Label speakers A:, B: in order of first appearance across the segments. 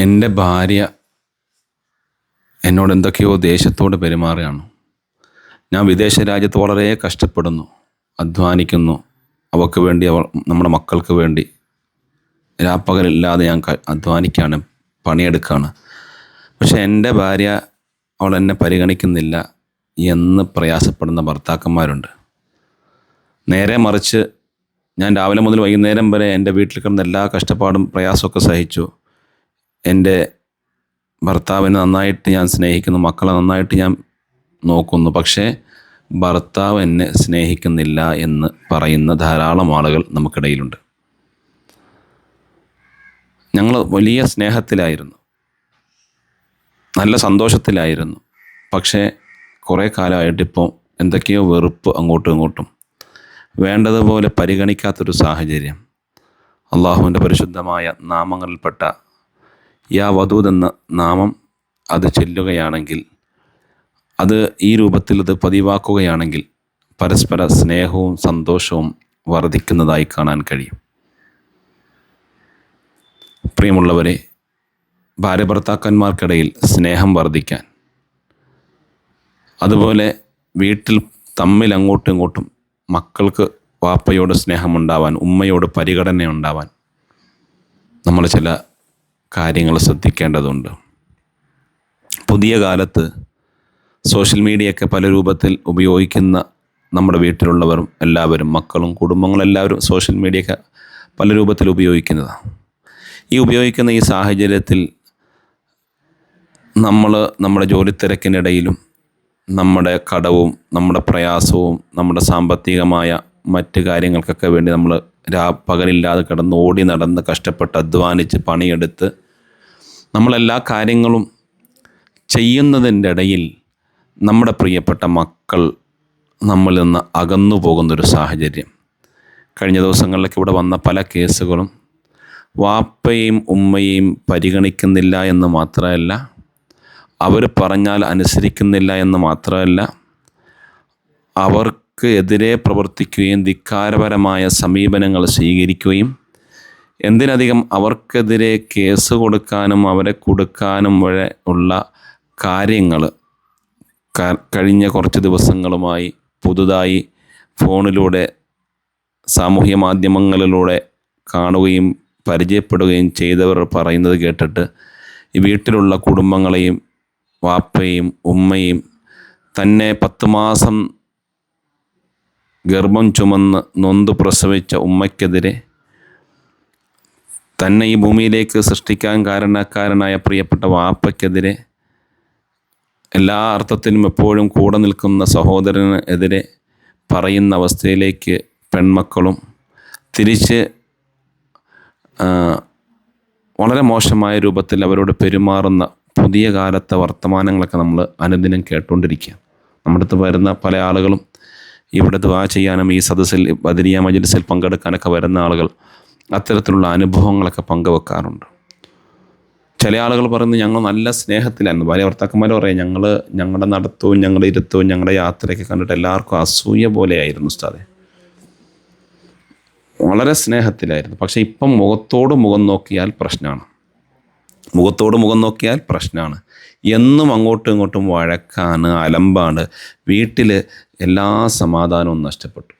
A: എൻ്റെ ഭാര്യ എന്നോട് എന്തൊക്കെയോ ദേഷ്യത്തോടെ പെരുമാറുകയാണ്. ഞാൻ വിദേശ രാജ്യത്ത് വളരെ കഷ്ടപ്പെടുന്നു, അധ്വാനിക്കുന്നു. അവൾക്ക് വേണ്ടി, നമ്മുടെ മക്കൾക്ക് വേണ്ടി രാപ്പകലില്ലാതെ ഞാൻ അധ്വാനിക്കുകയാണ്, പണിയെടുക്കുകയാണ്. പക്ഷെ എൻ്റെ ഭാര്യ അവൾ എന്നെ പരിഗണിക്കുന്നില്ല എന്ന് പ്രയാസപ്പെടുന്ന ഭർത്താക്കന്മാരുണ്ട്. നേരെ മറിച്ച് ഞാൻ രാവിലെ മുതൽ വൈകുന്നേരം വരെ എൻ്റെ വീട്ടിൽ കിടന്ന എല്ലാ കഷ്ടപ്പാടും പ്രയാസമൊക്കെ സഹിച്ചു. എൻ്റെ ഭർത്താവിനെ നന്നായിട്ട് ഞാൻ സ്നേഹിക്കുന്നു, മക്കളെ നന്നായിട്ട് ഞാൻ നോക്കുന്നു. പക്ഷേ ഭർത്താവ് എന്നെ സ്നേഹിക്കുന്നില്ല എന്ന് പറയുന്ന ധാരാളം ആളുകൾ നമുക്കിടയിലുണ്ട്. ഞങ്ങൾ വലിയ സ്നേഹത്തിലായിരുന്നു, നല്ല സന്തോഷത്തിലായിരുന്നു. പക്ഷേ കുറേ കാലമായിട്ടിപ്പോൾ എന്തൊക്കെയോ വെറുപ്പ്, അങ്ങോട്ടും ഇങ്ങോട്ടും വേണ്ടതുപോലെ പരിഗണിക്കാത്തൊരു സാഹചര്യം. അള്ളാഹുവിൻ്റെ പരിശുദ്ധമായ നാമങ്ങളിൽപ്പെട്ട യാ വദൂദ് എന്ന നാമം അത് ചൊല്ലുകയാണെങ്കിൽ, അത് ഈ രൂപത്തിൽ അത് പതിവാക്കുകയാണെങ്കിൽ പരസ്പര സ്നേഹവും സന്തോഷവും വർദ്ധിക്കുന്നതായി കാണാൻ കഴിയും. പ്രിയമുള്ളവരെ, ഭാര്യ ഭർത്താക്കന്മാർക്കിടയിൽ സ്നേഹം വർദ്ധിക്കാൻ, അതുപോലെ വീട്ടിൽ തമ്മിൽ അങ്ങോട്ടും ഇങ്ങോട്ടും മക്കൾക്ക് വാപ്പയോട് സ്നേഹമുണ്ടാവാൻ, ഉമ്മയോട് പരിഗണന ഉണ്ടാവാൻ നമ്മൾ ചില കാര്യങ്ങൾ ശ്രദ്ധിക്കേണ്ടതുണ്ട്. പുതിയ കാലത്ത് സോഷ്യൽ മീഡിയയൊക്കെ പല രൂപത്തിൽ ഉപയോഗിക്കുന്ന നമ്മുടെ വീട്ടിലുള്ളവരും എല്ലാവരും, മക്കളും കുടുംബങ്ങളും എല്ലാവരും സോഷ്യൽ മീഡിയയൊക്കെ പല രൂപത്തിൽ ഉപയോഗിക്കുന്നതാണ്. ഈ ഉപയോഗിക്കുന്ന ഈ സാഹചര്യത്തിൽ നമ്മൾ നമ്മുടെ ജോലിത്തിരക്കിനിടയിലും നമ്മുടെ കടവും നമ്മുടെ പ്രയാസവും നമ്മുടെ സാമ്പത്തികമായ മറ്റ് കാര്യങ്ങൾക്കൊക്കെ വേണ്ടി നമ്മൾ പകലില്ലാതെ കിടന്ന് ഓടി നടന്ന് കഷ്ടപ്പെട്ട് അധ്വാനിച്ച് പണിയെടുത്ത് നമ്മളെല്ലാ കാര്യങ്ങളും ചെയ്യുന്നതിൻ്റെ ഇടയിൽ നമ്മുടെ പ്രിയപ്പെട്ട മക്കൾ നമ്മളിൽ നിന്ന് അകന്നു പോകുന്നൊരു സാഹചര്യം. കഴിഞ്ഞ ദിവസങ്ങളിലൊക്കെ ഇവിടെ വന്ന പല കേസുകളും വാപ്പയും ഉമ്മയും പരിഗണിക്കുന്നില്ല എന്ന് മാത്രമല്ല, അവർ പറഞ്ഞാൽ അനുസരിക്കുന്നില്ല എന്ന് മാത്രമല്ല, അവർക്ക് എതിരെ പ്രവർത്തിക്കുകയും ധിക്കാരപരമായ സമീപനങ്ങൾ സ്വീകരിക്കുകയും, എന്തിനധികം അവർക്കെതിരെ കേസ് കൊടുക്കാനും അവരെ കൊടുക്കാനും വരെ ഉള്ള കാര്യങ്ങൾ കഴിഞ്ഞ കുറച്ച് ദിവസങ്ങളുമായി പുതുതായി ഫോണിലൂടെ സാമൂഹ്യ മാധ്യമങ്ങളിലൂടെ കാണുകയും പരിചയപ്പെടുകയും ചെയ്തവർ പറയുന്നത് കേട്ടിട്ട് ഈ വീട്ടിലുള്ള കുടുംബങ്ങളെയും വാപ്പയും ഉമ്മയും തന്നെ 10 മാസം ഗർഭം ചുമന്ന് നൊന്ത് പ്രസവിച്ച ഉമ്മയ്ക്കെതിരെ, തന്നെ ഈ ഭൂമിയിലേക്ക് സൃഷ്ടിക്കാൻ കാരണക്കാരനായ പ്രിയപ്പെട്ട വാപ്പയ്ക്കെതിരെ, എല്ലാ അർത്ഥത്തിലും എപ്പോഴും കൂടെ നിൽക്കുന്ന സഹോദരന് എതിരെ പറയുന്ന അവസ്ഥയിലേക്ക് പെൺമക്കളും തിരിച്ച് വളരെ മോശമായ രൂപത്തിൽ അവരോട് പെരുമാറുന്ന പുതിയ കാലത്തെ വർത്തമാനങ്ങളൊക്കെ നമ്മൾ അനുദിനം കേട്ടുകൊണ്ടിരിക്കുക. നമ്മുടെ അടുത്ത് വരുന്ന പല ആളുകളും ഇവിടെ ദുആ ചെയ്യാനും ഈ സദസ്സിൽ ബദരിയ മജ്‌ലിസിൽ പങ്കെടുക്കാനൊക്കെ വരുന്ന ആളുകൾ അത്തരത്തിലുള്ള അനുഭവങ്ങളൊക്കെ പങ്കുവെക്കാറുണ്ട്. ചില ആളുകൾ പറയുന്നത് ഞങ്ങൾ നല്ല സ്നേഹത്തിലായിരുന്നു. ഭാര്യ ഭർത്താക്കന്മാർ പറയും, ഞങ്ങളുടെ നടത്തവും ഞങ്ങളുടെ ഇരുത്തവും ഞങ്ങളുടെ യാത്രയൊക്കെ കണ്ടിട്ട് എല്ലാവർക്കും അസൂയ പോലെയായിരുന്നു ഉസ്താദെ, വളരെ സ്നേഹത്തിലായിരുന്നു. പക്ഷേ ഇപ്പം മുഖത്തോട് മുഖം നോക്കിയാൽ പ്രശ്നമാണ്. എന്നും അങ്ങോട്ടും ഇങ്ങോട്ടും വഴക്കാണ്, അലമ്പാണ്. വീട്ടിൽ എല്ലാ സമാധാനവും നഷ്ടപ്പെട്ടു.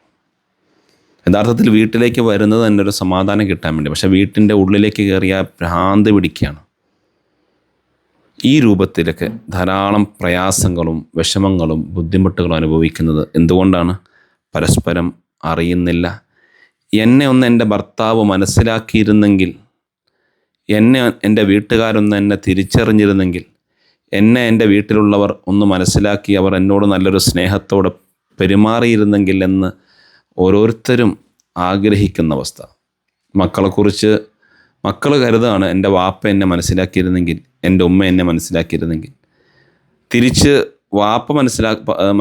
A: യഥാർത്ഥത്തിൽ വീട്ടിലേക്ക് വരുന്നത് തന്നെ ഒരു സമാധാനം കിട്ടാൻ വേണ്ടി, പക്ഷേ വീട്ടിൻ്റെ ഉള്ളിലേക്ക് കയറിയ ഭ്രാന്ത് പിടിക്കുകയാണ്. ഈ രൂപത്തിലൊക്കെ ധാരാളം പ്രയാസങ്ങളും വിഷമങ്ങളും ബുദ്ധിമുട്ടുകളും അനുഭവിക്കുന്നത് എന്തുകൊണ്ടാണ്? പരസ്പരം അറിയുന്നില്ല. എന്നെ ഒന്ന് എൻ്റെ ഭർത്താവ് മനസ്സിലാക്കിയിരുന്നെങ്കിൽ, എന്നെ എൻ്റെ വീട്ടുകാരൊന്ന് എന്നെ തിരിച്ചറിഞ്ഞിരുന്നെങ്കിൽ, എന്നെ എൻ്റെ വീട്ടിലുള്ളവർ ഒന്ന് മനസ്സിലാക്കി അവർ എന്നോട് നല്ലൊരു സ്നേഹത്തോടെ പെരുമാറിയിരുന്നെങ്കിൽ എന്ന് ഓരോരുത്തരും ആഗ്രഹിക്കുന്ന അവസ്ഥ. മക്കളെക്കുറിച്ച് മക്കൾ കരുതാണ്, എൻ്റെ വാപ്പ എന്നെ മനസ്സിലാക്കിയിരുന്നെങ്കിൽ, എൻ്റെ ഉമ്മ എന്നെ മനസ്സിലാക്കിയിരുന്നെങ്കിൽ. തിരിച്ച് വാപ്പ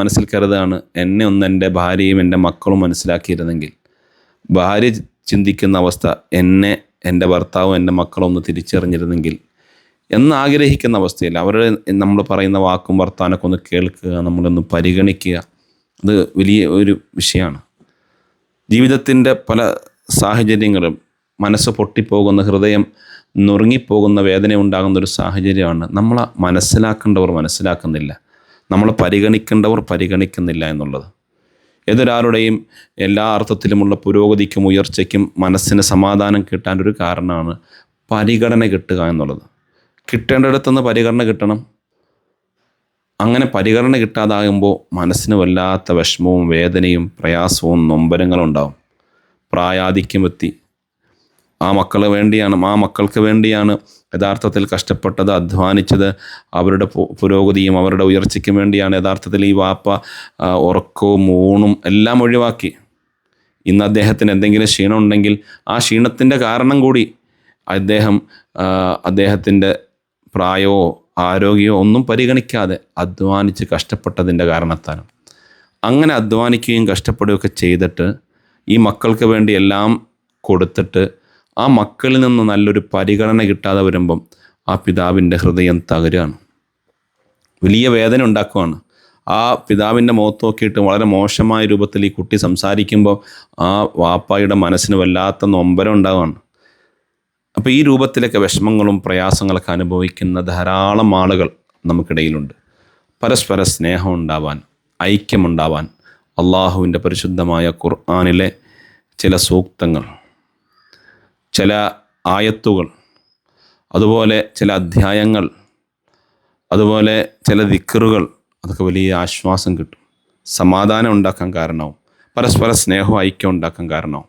A: മനസ്സിൽ കരുതാണ്, എന്നെ ഒന്ന് എൻ്റെ ഭാര്യയും എൻ്റെ മക്കളും മനസ്സിലാക്കിയിരുന്നെങ്കിൽ. ഭാര്യ ചിന്തിക്കുന്ന അവസ്ഥ, എന്നെ എൻ്റെ ഭർത്താവും എൻ്റെ മക്കളും ഒന്ന് തിരിച്ചറിഞ്ഞിരുന്നെങ്കിൽ എന്നാഗ്രഹിക്കുന്ന അവസ്ഥയിൽ നമ്മൾ പറയുന്ന വാക്കും വർത്താനൊക്കെ ഒന്ന് കേൾക്കുക, നമ്മളൊന്ന് പരിഗണിക്കുക. അത് വലിയ ഒരു വിഷയമാണ്. ജീവിതത്തിൻ്റെ പല സാഹചര്യങ്ങളും മനസ്സ് പൊട്ടിപ്പോകുന്ന, ഹൃദയം നുറുങ്ങിപ്പോകുന്ന വേദന ഉണ്ടാകുന്ന ഒരു സാഹചര്യമാണ്. നമ്മളെ മനസ്സിലാക്കേണ്ടവർ മനസ്സിലാക്കുന്നില്ല, നമ്മൾ പരിഗണിക്കേണ്ടവർ പരിഗണിക്കുന്നില്ല എന്നുള്ളത്. ഏതൊരാളുടെയും എല്ലാ അർത്ഥത്തിലുമുള്ള പുരോഗതിക്കും ഉയർച്ചയ്ക്കും മനസ്സിന് സമാധാനം കിട്ടാനൊരു കാരണമാണ് പരിഗണന കിട്ടുക എന്നുള്ളത്. കിട്ടേണ്ടിടത്തുനിന്ന് പരിഗണന കിട്ടണം. അങ്ങനെ പരിഗണന കിട്ടാതാകുമ്പോൾ മനസ്സിന് വല്ലാത്ത വിഷമവും വേദനയും പ്രയാസവും നൊമ്പരങ്ങളും ഉണ്ടാവും. പ്രായാധിക്യമെത്തി ആ മക്കൾക്ക് വേണ്ടിയാണ് യഥാർത്ഥത്തിൽ കഷ്ടപ്പെട്ടത്, അധ്വാനിച്ചത്. അവരുടെ പുരോഗതിയും അവരുടെ ഉയർച്ചയ്ക്കും വേണ്ടിയാണ് യഥാർത്ഥത്തിൽ ഈ വാപ്പ ഉറക്കവും ഊണും എല്ലാം ഒഴിവാക്കി. ഇന്ന് അദ്ദേഹത്തിന് എന്തെങ്കിലും ക്ഷീണം ഉണ്ടെങ്കിൽ ആ ക്ഷീണത്തിൻ്റെ കാരണം കൂടി അദ്ദേഹത്തിൻ്റെ പ്രായമോ ആരോഗ്യമോ ഒന്നും പരിഗണിക്കാതെ അധ്വാനിച്ച് കഷ്ടപ്പെട്ടതിൻ്റെ കാരണത്താലും. അങ്ങനെ അധ്വാനിക്കുകയും കഷ്ടപ്പെടുകയൊക്കെ ചെയ്തിട്ട് ഈ മക്കൾക്ക് വേണ്ടി എല്ലാം കൊടുത്തിട്ട് ആ മക്കളിൽ നിന്ന് നല്ലൊരു പരിഗണന കിട്ടാതെ വരുമ്പം ആ പിതാവിൻ്റെ ഹൃദയം തകരുകയാണ്, വലിയ വേദന ഉണ്ടാക്കുകയാണ്. ആ പിതാവിൻ്റെ മുഖത്ത് നോക്കിയിട്ട് വളരെ മോശമായ രൂപത്തിൽ ഈ കുട്ടി സംസാരിക്കുമ്പോൾ ആ വാപ്പായുടെ മനസ്സിന് വല്ലാത്ത നൊമ്പരം ഉണ്ടാവുകയാണ്. അപ്പോൾ ഈ രൂപത്തിലൊക്കെ വിഷമങ്ങളും പ്രയാസങ്ങളൊക്കെ അനുഭവിക്കുന്ന ധാരാളം ആളുകൾ നമുക്കിടയിലുണ്ട്. പരസ്പര സ്നേഹം ഉണ്ടാവാൻ, ഐക്യമുണ്ടാവാൻ അള്ളാഹുവിൻ്റെ പരിശുദ്ധമായ ഖുർആനിലെ ചില സൂക്തങ്ങൾ, ചില ആയത്തുകൾ, അതുപോലെ ചില അധ്യായങ്ങൾ, അതുപോലെ ചില ദിക്റുകൾ, അതൊക്കെ വലിയ ആശ്വാസം കിട്ടും, സമാധാനം ഉണ്ടാക്കാൻ കാരണമാവും, പരസ്പര സ്നേഹവും ഐക്യം ഉണ്ടാക്കാൻ കാരണമാവും.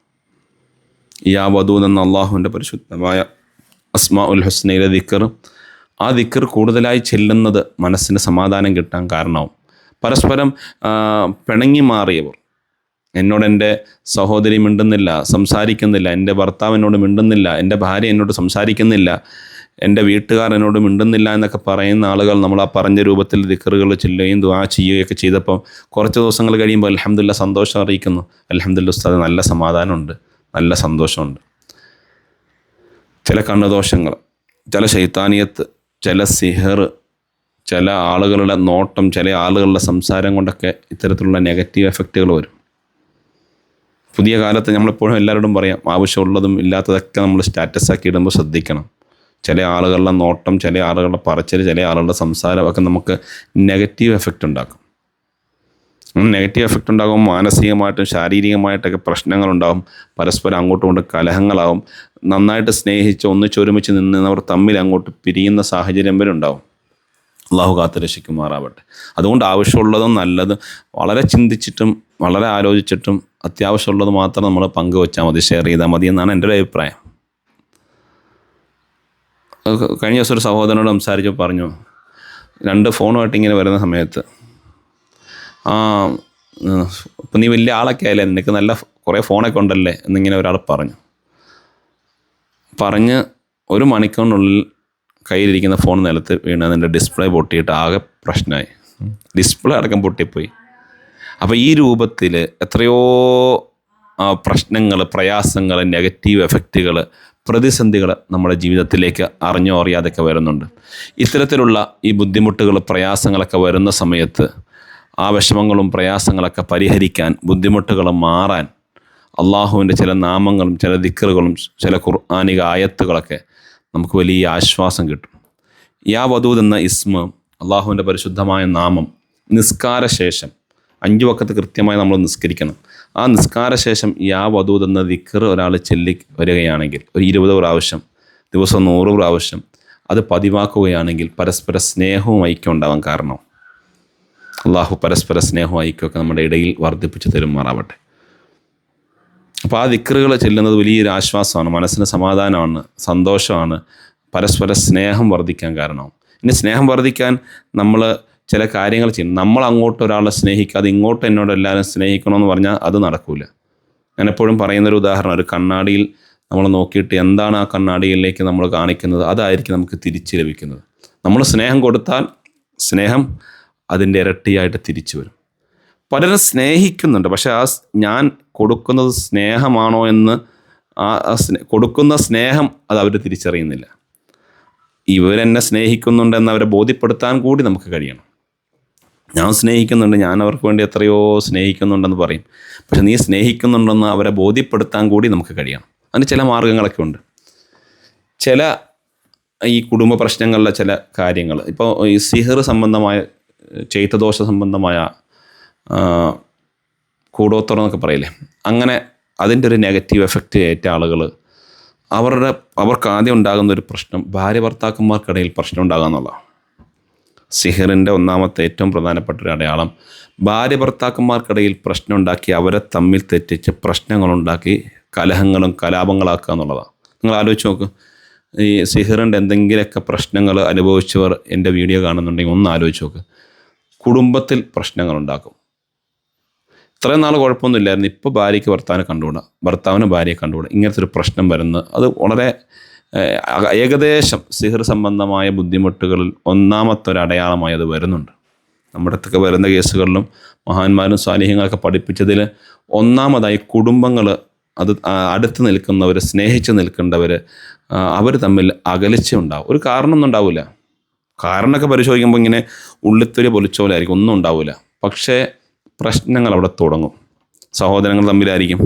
A: യാ വദൂദ് എന്ന അള്ളാഹുവിൻ്റെ പരിശുദ്ധമായ അസ്മാഉൽ ഹുസ്നയിലെ ദിക്ർ, ആ ദിക്ർ കൂടുതലായി ചെല്ലുന്നത് മനസ്സിന് സമാധാനം കിട്ടാൻ കാരണമാവും. പരസ്പരം പിണങ്ങി മാറിയവർ, എന്നോട് എൻ്റെ സഹോദരി മിണ്ടുന്നില്ല, സംസാരിക്കുന്നില്ല, എൻ്റെ ഭർത്താവ് എന്നോട് മിണ്ടുന്നില്ല, എൻ്റെ ഭാര്യ എന്നോട് സംസാരിക്കുന്നില്ല, എൻ്റെ വീട്ടുകാർ എന്നോട് മിണ്ടുന്നില്ല എന്നൊക്കെ പറയുന്ന ആളുകൾ നമ്മൾ ആ പറഞ്ഞ രൂപത്തിൽ ദിക്റുകൾ ചെല്ലുകയും ദുആ ചെയ്യുകയൊക്കെ ചെയ്തപ്പോൾ കുറച്ച് ദിവസങ്ങൾ കഴിയുമ്പോൾ അൽഹംദുലില്ലാ സന്തോഷം അറിയിക്കുന്നു. അൽഹംദുലില്ലാ ഉസ്താദ്, നല്ല സമാധാനമുണ്ട്, നല്ല സന്തോഷമുണ്ട്. ചില കണ്ണുദോഷങ്ങൾ, ചില ശൈത്താനിയത്ത്, ചില സിഹർ, ചില ആളുകളുടെ നോട്ടം, ചില ആളുകളുടെ സംസാരം കൊണ്ടൊക്കെ ഇത്തരത്തിലുള്ള നെഗറ്റീവ് എഫക്റ്റുകൾ വരും. പുതിയ കാലത്ത് നമ്മളെപ്പോഴും എല്ലാവരോടും പറയാം, ആവശ്യമുള്ളതും ഇല്ലാത്തതൊക്കെ നമ്മൾ സ്റ്റാറ്റസ് ആക്കി ഇടുമ്പോൾ ശ്രദ്ധിക്കണം. ചില ആളുകളുടെ നോട്ടം, ചില ആളുകളുടെ പറച്ചിൽ, ചില ആളുകളുടെ സംസാരമൊക്കെ നമുക്ക് നെഗറ്റീവ് എഫക്റ്റ് ഉണ്ടാക്കും. നെഗറ്റീവ് എഫക്റ്റ് ഉണ്ടാകും. മാനസികമായിട്ടും ശാരീരികമായിട്ടൊക്കെ പ്രശ്നങ്ങളുണ്ടാകും. പരസ്പരം അങ്ങോട്ടും ഇങ്ങോട്ടും കലഹങ്ങളാവും. നന്നായിട്ട് സ്നേഹിച്ച് ഒന്നിച്ചൊരുമിച്ച് നിന്നവർ തമ്മിൽ അങ്ങോട്ട് പിരിയുന്ന സാഹചര്യം വരെ ഉണ്ടാവും. അള്ളാഹു കാത്ത് രക്ഷിക്കുമാറാവട്ടെ. അതുകൊണ്ട് ആവശ്യമുള്ളതും നല്ലതും വളരെ ചിന്തിച്ചിട്ടും വളരെ ആലോചിച്ചിട്ടും അത്യാവശ്യമുള്ളത് മാത്രം നമ്മൾ പങ്കുവെച്ചാൽ മതി, ഷെയർ ചെയ്താൽ മതി എന്നാണ് എൻ്റെ ഒരു അഭിപ്രായം. കഴിഞ്ഞ ദിവസം ഒരു സഹോദരനോട് സംസാരിച്ച് പറഞ്ഞു, 2 ഫോണുമായിട്ട് ഇങ്ങനെ വരുന്ന സമയത്ത്, ഇപ്പം നീ വലിയ ആളൊക്കെ ആയല്ലേ, നിനക്ക് നല്ല കുറേ ഫോണൊക്കെ ഉണ്ടല്ലേ എന്നിങ്ങനെ ഒരാൾ പറഞ്ഞ് 1 മണിക്കൂറിനുള്ളിൽ കയ്യിലിരിക്കുന്ന ഫോൺ നിലത്ത് വീണ് അതിൻ്റെ ഡിസ്പ്ലേ പൊട്ടിയിട്ട് ആകെ പ്രശ്നമായി. ഡിസ്പ്ലേ അടക്കം പൊട്ടിപ്പോയി. അപ്പോൾ ഈ രൂപത്തിൽ എത്രയോ പ്രശ്നങ്ങൾ, പ്രയാസങ്ങൾ, നെഗറ്റീവ് എഫക്റ്റുകൾ, പ്രതിസന്ധികൾ നമ്മുടെ ജീവിതത്തിലേക്ക് അറിഞ്ഞോ അറിയാതൊക്കെ വരുന്നുണ്ട്. ഇത്തരത്തിലുള്ള ഈ ബുദ്ധിമുട്ടുകൾ, പ്രയാസങ്ങളൊക്കെ വരുന്ന സമയത്ത് ആ വിഷമങ്ങളും പ്രയാസങ്ങളൊക്കെ പരിഹരിക്കാൻ, ബുദ്ധിമുട്ടുകൾ മാറാൻ അള്ളാഹുവിൻ്റെ ചില നാമങ്ങളും ചില ദിക്റുകളും ചില ഖുർആനിക ആയത്തുകളൊക്കെ നമുക്ക് വലിയ ആശ്വാസം കിട്ടും. യാ വദൂദ് എന്ന ഇസ്മ, അള്ളാഹുവിൻ്റെ പരിശുദ്ധമായ നാമം, നിസ്കാരശേഷം 5 വഖത്ത് കൃത്യമായി നമ്മൾ നിസ്കരിക്കണം. ആ നിസ്കാരശേഷം യാ വദൂദ് എന്ന ദിക്ർ ഒരാൾ ചൊല്ലി വരികയാണെങ്കിൽ, ഒരു 20 പ്രാവശ്യം, ദിവസം 100 പ്രാവശ്യം അത് പതിവാക്കുകയാണെങ്കിൽ പരസ്പര സ്നേഹവും ഐക്യം ഉണ്ടാവാൻ കാരണം അള്ളാഹു പരസ്പര സ്നേഹവും ഐക്യമൊക്കെ നമ്മുടെ ഇടയിൽ വർദ്ധിപ്പിച്ച് തരുമാറാവട്ടെ. അപ്പോൾ ആ ദിക്റുകൾ ചെല്ലുന്നത് വലിയൊരു ആശ്വാസമാണ്, മനസ്സിന് സമാധാനമാണ്, സന്തോഷമാണ്, പരസ്പര സ്നേഹം വർദ്ധിക്കാൻ കാരണമാവും. ഇനി സ്നേഹം വർദ്ധിക്കാൻ നമ്മൾ ചില കാര്യങ്ങൾ ചെയ്യണം. നമ്മൾ അങ്ങോട്ട് ഒരാളെ സ്നേഹിക്കാതെ ഇങ്ങോട്ട് എന്നോട് എല്ലാവരും സ്നേഹിക്കണമെന്ന് പറഞ്ഞാൽ അത് നടക്കില്ല. ഞാൻ എപ്പോഴും പറയുന്നൊരു ഉദാഹരണം, ഒരു കണ്ണാടിയിൽ നമ്മൾ നോക്കിയിട്ട് എന്താണ് ആ കണ്ണാടിയിലേക്ക് നമ്മൾ കാണിക്കുന്നത്, അതായിരിക്കും നമുക്ക് തിരിച്ച് ലഭിക്കുന്നത്. നമ്മൾ സ്നേഹം കൊടുത്താൽ സ്നേഹം അതിൻ്റെ ഇരട്ടിയായിട്ട് തിരിച്ചു വരും. പലരും സ്നേഹിക്കുന്നുണ്ട്, പക്ഷെ ഞാൻ കൊടുക്കുന്നത് സ്നേഹമാണോ എന്ന് കൊടുക്കുന്ന സ്നേഹം അത് അവർ തിരിച്ചറിയുന്നില്ല. ഇവരെന്നെ സ്നേഹിക്കുന്നുണ്ടെന്ന് അവരെ ബോധ്യപ്പെടുത്താൻ കൂടി നമുക്ക് കഴിയണം. ഞാൻ സ്നേഹിക്കുന്നുണ്ട്, ഞാൻ അവർക്ക് വേണ്ടി എത്രയോ സ്നേഹിക്കുന്നുണ്ടെന്ന് പറയും, പക്ഷെ നീ സ്നേഹിക്കുന്നുണ്ടെന്ന് അവരെ ബോധ്യപ്പെടുത്താൻ കൂടി നമുക്ക് കഴിയണം. അതിന് ചില മാർഗങ്ങളൊക്കെ ഉണ്ട്. ചില ഈ കുടുംബ പ്രശ്നങ്ങളിലെ ചില കാര്യങ്ങൾ, ഇപ്പോൾ ഈ സിഹർ സംബന്ധമായ, ചെയ്ത്തദോഷ സംബന്ധമായ കൂടോത്രം എന്നൊക്കെ പറയില്ലേ, അങ്ങനെ അതിൻ്റെ ഒരു നെഗറ്റീവ് എഫക്റ്റ് ഏറ്റ ആളുകൾ, അവർക്ക് ആദ്യം ഉണ്ടാകുന്ന ഒരു പ്രശ്നം ഭാര്യ ഭർത്താക്കന്മാർക്കിടയിൽ പ്രശ്നം ഉണ്ടാകുക എന്നുള്ളതാണ്. സിഹറിൻ്റെ ഒന്നാമത്തെ ഏറ്റവും പ്രധാനപ്പെട്ട ഒരു അടയാളം ഭാര്യ ഭർത്താക്കന്മാർക്കിടയിൽ പ്രശ്നം ഉണ്ടാക്കി അവരെ തമ്മിൽ തെറ്റിച്ച് പ്രശ്നങ്ങളുണ്ടാക്കി കലഹങ്ങളും കലാപങ്ങളാക്കുക എന്നുള്ളതാണ്. നിങ്ങൾ ആലോചിച്ച് നോക്ക്, ഈ സിഹറിൻ്റെ എന്തെങ്കിലുമൊക്കെ പ്രശ്നങ്ങൾ അനുഭവിച്ചവർ എൻ്റെ വീഡിയോ കാണുന്നുണ്ടെങ്കിൽ ഒന്ന് ആലോചിച്ച് നോക്ക്. കുടുംബത്തിൽ പ്രശ്നങ്ങളുണ്ടാക്കും. ഇത്രയും നാൾ കുഴപ്പമൊന്നുമില്ലായിരുന്നു, ഇപ്പോൾ ഭാര്യയ്ക്ക് ഭർത്താവിനെ കണ്ടുകൂടാ, ഭർത്താവിന് ഭാര്യയെ കണ്ടുകൂടാ, ഇങ്ങനത്തെ ഒരു പ്രശ്നം വരുന്നത് അത് വളരെ ഏകദേശം സിഹർ സംബന്ധമായ ബുദ്ധിമുട്ടുകളിൽ ഒന്നാമത്തെ ഒരു അടയാളമായി അത് വരുന്നുണ്ട്. നമ്മുടെ അടുത്തൊക്കെ വരുന്ന കേസുകളിലും മഹാന്മാരും സ്വാലിഹ്യങ്ങളൊക്കെ പഠിപ്പിച്ചതിൽ ഒന്നാമതായി കുടുംബങ്ങൾ, അത് അടുത്ത് നിൽക്കുന്നവർ, സ്നേഹിച്ച് നിൽക്കേണ്ടവർ, അവർ തമ്മിൽ അകലിച്ച ഉണ്ടാവും. ഒരു കാരണമൊന്നും ഉണ്ടാവില്ല. കാരണമൊക്കെ പരിശോധിക്കുമ്പോൾ ഇങ്ങനെ ഉള്ളിത്തൊലി പൊലിച്ചോലായിരിക്കും, ഒന്നും ഉണ്ടാവില്ല. പക്ഷേ പ്രശ്നങ്ങൾ അവിടെ തുടങ്ങും. സഹോദരങ്ങൾ തമ്മിലായിരിക്കും,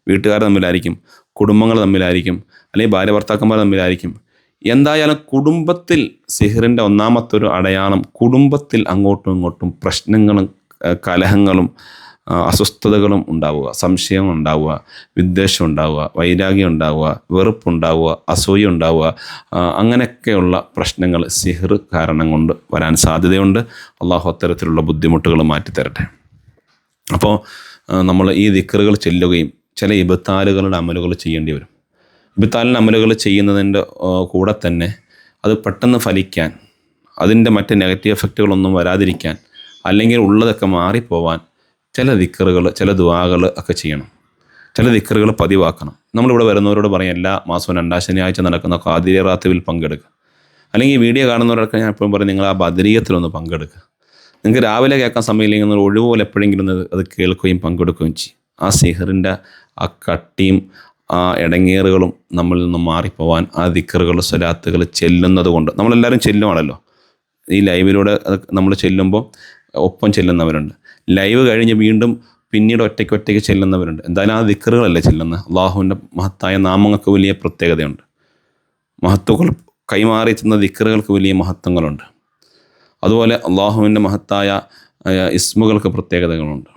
A: വീട്ടുകാർ തമ്മിലായിരിക്കും, കുടുംബങ്ങൾ തമ്മിലായിരിക്കും, അല്ലെങ്കിൽ ഭാര്യ ഭർത്താക്കന്മാർ തമ്മിലായിരിക്കും. എന്തായാലും കുടുംബത്തിൽ സിഹറിൻ്റെ ഒന്നാമത്തെ ഒരു അടയാളം കുടുംബത്തിൽ അങ്ങോട്ടും ഇങ്ങോട്ടും പ്രശ്നങ്ങളും കലഹങ്ങളും അസ്വസ്ഥതകളും ഉണ്ടാവുക, സംശയം ഉണ്ടാവുക, വിദ്വേഷം ഉണ്ടാവുക, വൈരാഗ്യം ഉണ്ടാവുക, വെറുപ്പുണ്ടാവുക, അസൂയ ഉണ്ടാവുക, അങ്ങനെയൊക്കെയുള്ള പ്രശ്നങ്ങൾ സിഹർ കാരണം കൊണ്ട് വരാൻ സാധ്യതയുണ്ട്. അള്ളാഹു അത്തരത്തിലുള്ള ബുദ്ധിമുട്ടുകൾ മാറ്റിത്തരട്ടെ. അപ്പോൾ നമ്മൾ ഈ ദിക്റുകൾ ചെല്ലുകയും ചില ഇബ്താലുകളുടെ അമലുകൾ ചെയ്യേണ്ടി വരും. ഇബ്താലിൻ്റെ അമലുകൾ ചെയ്യുന്നതിൻ്റെ കൂടെ തന്നെ അത് പെട്ടെന്ന് ഫലിക്കാൻ, അതിൻ്റെ മറ്റ് നെഗറ്റീവ് എഫക്റ്റുകളൊന്നും വരാതിരിക്കാൻ, അല്ലെങ്കിൽ ഉള്ളതൊക്കെ മാറിപ്പോവാൻ ചില ദിക്റുകൾ, ചില ദുആകൾ ഒക്കെ ചെയ്യണം. ചില ദിക്റുകൾ പതിവാക്കണം. നമ്മളിവിടെ വരുന്നവരോട് പറയും എല്ലാ മാസവും 2-ാം ശനിയാഴ്ച നടക്കുന്ന ഖാദിരിയ റാത്തിബിൽ പങ്കെടുക്കുക. അല്ലെങ്കിൽ ഈ വീഡിയോ കാണുന്നവരൊക്കെ ഞാൻ എപ്പോഴും പറയും, നിങ്ങൾ ആ ബദരിയത്തിലൊന്ന് പങ്കെടുക്കുക. നിങ്ങൾക്ക് രാവിലെ കേൾക്കാൻ സമയമില്ലെങ്കിൽ നിങ്ങൾ ഒഴിവുപോലെ എപ്പോഴെങ്കിലും അത് കേൾക്കുകയും പങ്കെടുക്കുകയും ചെയ്യും. ആ സിഹറിൻ്റെ ആ കട്ടിയും ആ ഇടങ്ങേറുകളും നമ്മളിൽ നിന്ന് മാറിപ്പോവാൻ ആ ദിക്റുകൾ, സ്വലാത്തുകൾ ചെല്ലുന്നത് കൊണ്ട്, നമ്മളെല്ലാവരും ചെല്ലുവാണല്ലോ ഈ ലൈവിലൂടെ. നമ്മൾ ചെല്ലുമ്പോൾ ഒപ്പം ചെല്ലുന്നവരുണ്ട്, ലൈവ് കഴിഞ്ഞ് വീണ്ടും പിന്നീട് ഒറ്റയ്ക്ക് ചെല്ലുന്നവരുണ്ട്. എന്തായാലും ആ ദിക്റുകളല്ലേ ചെല്ലുന്നത്. അള്ളാഹുവിൻ്റെ മഹത്തായ നാമങ്ങൾക്ക് വലിയ പ്രത്യേകതയുണ്ട്. മഹത്വങ്ങൾ കൈമാറി തന്ന ദിക്റുകൾക്ക് വലിയ മഹത്വങ്ങളുണ്ട്. അതുപോലെ അള്ളാഹുവിൻ്റെ മഹത്തായ ഇസ്മുകൾക്ക് പ്രത്യേകതകളുണ്ട്.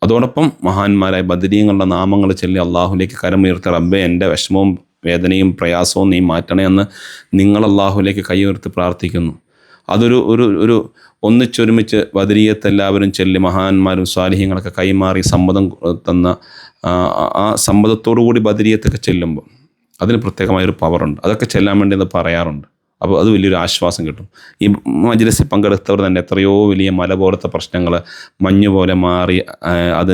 A: അതോടൊപ്പം മഹാന്മാരായ ബദരീങ്ങളുടെ നാമങ്ങൾ ചൊല്ലി അള്ളാഹുലേക്ക് കരമുയർത്തി, റബ്ബേ എൻ്റെ വിഷമവും വേദനയും പ്രയാസവും നീ മാറ്റണേ എന്ന് നിങ്ങൾ അള്ളാഹുലേക്ക് കൈയുയർത്തി പ്രാർത്ഥിക്കുന്നു. അതൊരു ഒന്നിച്ചൊരുമിച്ച് ബദരിയത്ത് എല്ലാവരും ചൊല്ലി മഹാന്മാരും സ്വാലിഹ്യങ്ങളൊക്കെ കൈമാറി സമ്മതം തന്ന ആ സമ്മതത്തോടു കൂടി ബദരിയത്തൊക്കെ ചെല്ലുമ്പോൾ അതിന് പ്രത്യേകമായൊരു പവറുണ്ട്. അതൊക്കെ ചെല്ലാൻ വേണ്ടി അത് പറയാറുണ്ട്. അപ്പോൾ അത് വലിയൊരു ആശ്വാസം കിട്ടും. ഈ മജ്‌ലിസിൽ പങ്കെടുത്തവർ തന്നെ എത്രയോ വലിയ മല പോലത്തെ പ്രശ്നങ്ങൾ മഞ്ഞ് പോലെ മാറി അത്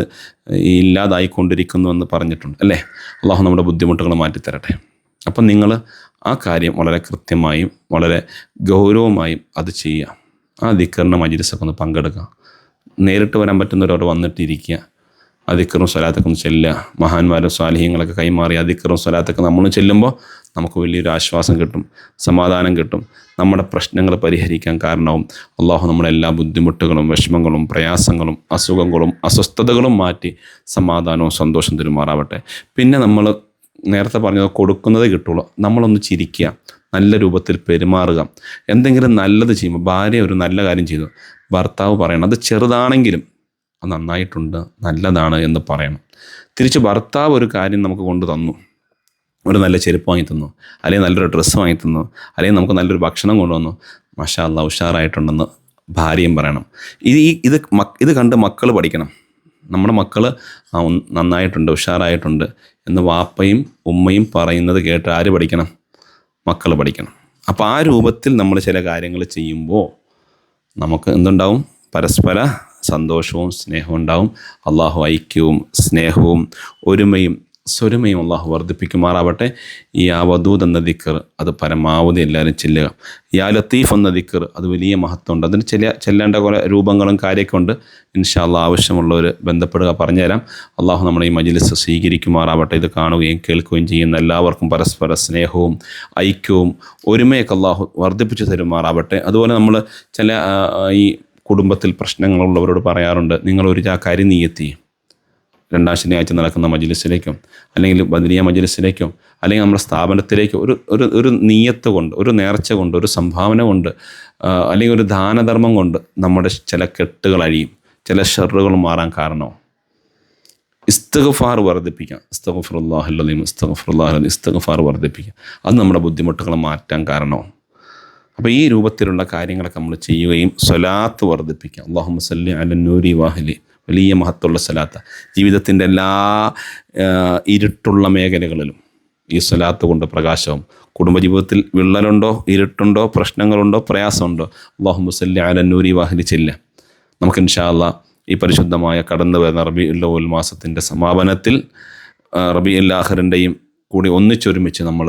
A: ഇല്ലാതായിക്കൊണ്ടിരിക്കുന്നു എന്ന് പറഞ്ഞിട്ടുണ്ട് അല്ലേ. അള്ളാഹു നമ്മുടെ ബുദ്ധിമുട്ടുകൾ മാറ്റിത്തരട്ടെ. അപ്പം നിങ്ങൾ ആ കാര്യം വളരെ കൃത്യമായും വളരെ ഗൗരവമായും അത് ചെയ്യുക. ആ ദിക്റിൻ്റെ മജ്‌ലിസൊക്കെ ഒന്ന് പങ്കെടുക്കുക. നേരിട്ട് വരാൻ പറ്റുന്നവരവിടെ വന്നിട്ടിരിക്കുക. ആ ദിക്റും സ്വലാത്തൊക്കെ ഒന്ന് ചെല്ലുക. മഹാന്മാരും സ്വാലിഹ്യങ്ങളൊക്കെ കൈമാറി ആ ദിക്റും സ്വലാത്തൊക്കെ നമ്മൾ ചെല്ലുമ്പോൾ നമുക്ക് വലിയൊരു ആശ്വാസം കിട്ടും, സമാധാനം കിട്ടും. നമ്മുടെ പ്രശ്നങ്ങൾ പരിഹരിക്കാൻ കാരണവും അള്ളാഹു നമ്മുടെ എല്ലാ ബുദ്ധിമുട്ടുകളും വിഷമങ്ങളും പ്രയാസങ്ങളും അസുഖങ്ങളും അസ്വസ്ഥതകളും മാറ്റി സമാധാനവും സന്തോഷം തരുമാറാവട്ടെ. പിന്നെ നമ്മൾ നേരത്തെ പറഞ്ഞത് കൊടുക്കുന്നതേ കിട്ടുള്ളൂ. നമ്മളൊന്ന് ചിരിക്കുക, നല്ല രൂപത്തിൽ പെരുമാറുക. എന്തെങ്കിലും നല്ലത് ചെയ്യുമ്പോൾ, ഭാര്യ ഒരു നല്ല കാര്യം ചെയ്തു, ഭർത്താവ് പറയണം, അത് ചെറുതാണെങ്കിലും അത് നന്നായിട്ടുണ്ട്, നല്ലതാണ് എന്ന് പറയണം. തിരിച്ച് ഭർത്താവ് ഒരു കാര്യം നമുക്ക് കൊണ്ടു തന്നു, ഒരു നല്ല ചെരുപ്പ് വാങ്ങി തന്നു, അല്ലെങ്കിൽ നല്ലൊരു ഡ്രസ്സ് വാങ്ങി തന്നു, അല്ലെങ്കിൽ നമുക്ക് നല്ലൊരു ഭക്ഷണം കൊണ്ടുവന്നു, മാഷാ അല്ലാഹ് ഉഷാറായിട്ടുണ്ടെന്ന് ഭാര്യയും പറയണം. ഇത് കണ്ട് മക്കൾ പഠിക്കണം. നമ്മുടെ മക്കൾ നന്നായിട്ടുണ്ട്, ഉഷാറായിട്ടുണ്ട് എന്ന് വാപ്പയും ഉമ്മയും പറയുന്നത് കേട്ട് ആര് പഠിക്കണം? മക്കൾ പഠിക്കണം. അപ്പോൾ ആ രൂപത്തിൽ നമ്മൾ ചില കാര്യങ്ങൾ ചെയ്യുമ്പോൾ നമുക്ക് എന്തുണ്ടാവും? പരസ്പര സന്തോഷവും സ്നേഹവും ഉണ്ടാവും. അള്ളാഹു ഐക്യവും സ്നേഹവും ഒരുമയും സ്വരുമയും അള്ളാഹു വർദ്ധിപ്പിക്കുമാറാവട്ടെ. ഈ യാ വദൂദ് എന്ന ദിക്ർ അത് പരമാവധി എല്ലാവരും ചെല്ലുക. യാ ലത്തീഫ് എന്ന ദിക്ർ അത് വലിയ മഹത്വമുണ്ട്. അതിന് ചെല്ലേണ്ട കുറേ രൂപങ്ങളും കാര്യമൊക്കെ ഉണ്ട്. ഇൻഷാ അള്ളാഹ് ആവശ്യമുള്ളവർ ബന്ധപ്പെടുക, പറഞ്ഞുതരാം. അള്ളാഹു നമ്മുടെ ഈ മജ്‌ലിസ് സ്വീകരിക്കുമാറാവട്ടെ. ഇത് കാണുകയും കേൾക്കുകയും ചെയ്യുന്ന എല്ലാവർക്കും പരസ്പര സ്നേഹവും ഐക്യവും ഒരുമയൊക്കെ അള്ളാഹു വർദ്ധിപ്പിച്ചു തരുമാറാവട്ടെ. അതുപോലെ നമ്മൾ ചില ഈ കുടുംബത്തിൽ പ്രശ്നങ്ങളുള്ളവരോട് പറയാറുണ്ട്, നിങ്ങളൊരു കരിനീയത്തി 2-ാം ശനിയാഴ്ച നടക്കുന്ന മജ്‌ലിസിലേക്കും അല്ലെങ്കിൽ ബദരിയ മജ്‌ലിസിലേക്കും അല്ലെങ്കിൽ നമ്മുടെ സ്ഥാപനത്തിലേക്കോ ഒരു നിയ്യത്ത് കൊണ്ട്, ഒരു നേർച്ച കൊണ്ട്, ഒരു സംഭാവന കൊണ്ട്, അല്ലെങ്കിൽ ഒരു ദാനധർമ്മം കൊണ്ട് നമ്മുടെ ചില കെട്ടുകൾ അഴിയും, ചില ഷർറുകൾ മാറാൻ കാരണവും. ഇസ്തിഗ്ഫാർ വർദ്ധിപ്പിക്കാം. അസ്തഗ്ഫിറുല്ലാഹൽ അലീം, അസ്തഗ്ഫിറുല്ലാഹൽ അലീം, ഇസ്തിഗ്ഫാർ വർദ്ധിപ്പിക്കാം. അത് നമ്മുടെ ബുദ്ധിമുട്ടുകൾ മാറ്റാൻ കാരണവും. അപ്പോൾ ഈ രൂപത്തിലുള്ള കാര്യങ്ങളൊക്കെ നമ്മൾ ചെയ്യുകയും സ്വലാത്ത് വർദ്ധിപ്പിക്കാം. അല്ലാഹുമ്മ സല്ലി അലൻ നൂരി വാഹിലി, വലിയ മഹത്തുള്ള സ്വലാത്ത്. ജീവിതത്തിൻ്റെ എല്ലാ ഇരുട്ടുള്ള മേഖലകളിലും ഈ സ്വലാത്ത് കൊണ്ട് പ്രകാശവും. കുടുംബജീവിതത്തിൽ വിള്ളലുണ്ടോ, ഇരുട്ടുണ്ടോ, പ്രശ്നങ്ങളുണ്ടോ, പ്രയാസമുണ്ടോ, അല്ലാഹുമ്മ സല്ലി അലൻ നൂരി വാഹിലി ചെല്ലുക. നമുക്ക് ഇൻഷാ അല്ലാഹ് ഈ പരിശുദ്ധമായ കടന്നു വരുന്ന റബീഉൽ അവ്വൽ മാസത്തിൻ്റെ സമാപനത്തിൽ റബീഉൽ ആഖിറിൻ്റെയും കൂടി ഒന്നിച്ചൊരുമിച്ച് നമ്മൾ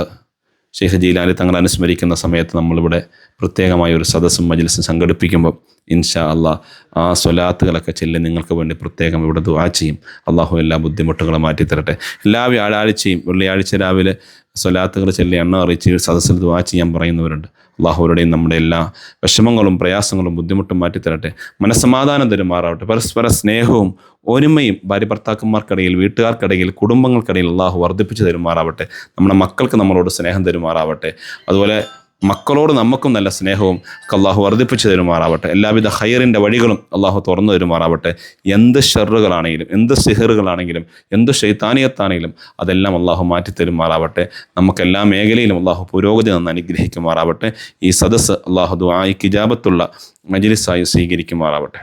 A: ഷെയ്ഖ് ജീലാനി തങ്ങൾ അനുസ്മരിക്കുന്ന സമയത്ത് നമ്മളിവിടെ പ്രത്യേകമായ ഒരു സദസ്സും മജ്‌ലിസും സംഘടിപ്പിക്കുമ്പോൾ ഇൻഷാ അല്ലാഹ് ആ സ്വലാത്തുകളൊക്കെ ചൊല്ലി നിങ്ങൾക്ക് വേണ്ടി പ്രത്യേകം ഇവിടെ ദുആ ചെയ്യും. അള്ളാഹു എല്ലാ ബുദ്ധിമുട്ടുകളും മാറ്റിത്തരട്ടെ. എല്ലാ വ്യാഴാഴ്ചയും വെള്ളിയാഴ്ച രാവിലെ സ്വലാത്തുകൾ ചൊല്ലി എണ്ണ അറിയിച്ച് സദസ്സിൽ ദുആ ചെയ്യാൻ പറയുന്നവരുണ്ട്. അള്ളാഹുവരുടെയും നമ്മുടെ എല്ലാ വിഷമങ്ങളും പ്രയാസങ്ങളും ബുദ്ധിമുട്ടും മാറ്റിത്തരട്ടെ. മനസ്സമാധാനം തരുമാറാവട്ടെ. പരസ്പര സ്നേഹവും ഒരുമയും ഭാര്യ ഭർത്താക്കന്മാർക്കിടയിൽ, വീട്ടുകാർക്കിടയിൽ, കുടുംബങ്ങൾക്കിടയിൽ അള്ളാഹു വർദ്ധിപ്പിച്ച് തരുമാറാവട്ടെ. നമ്മുടെ മക്കൾക്ക് നമ്മളോട് സ്നേഹം തരുമാറാവട്ടെ. അതുപോലെ മക്കളോട് നമുക്കും നല്ല സ്നേഹവും അള്ളാഹു വർദ്ധിപ്പിച്ച് തരുമാറാവട്ടെ. എല്ലാവിധ ഹൈറിൻ്റെ വഴികളും അള്ളാഹു തുറന്നു തരുമാറാവട്ടെ. എന്ത് ഷർറുകളാണെങ്കിലും, എന്ത് സിഹറുകളാണെങ്കിലും, എന്ത് ശൈത്താനിയത്താണെങ്കിലും അതെല്ലാം അള്ളാഹു മാറ്റിത്തരുമാറാവട്ടെ. നമുക്കെല്ലാ മേഖലയിലും അള്ളാഹു പുരോഗതി നിന്ന് അനുഗ്രഹിക്കുമാറാവട്ടെ. ഈ സദസ്സ് അള്ളാഹു ദുആഇക്ക് ഇജാബത്തുള്ള മജ്‌ലിസായി സ്വീകരിക്കുമാറാവട്ടെ.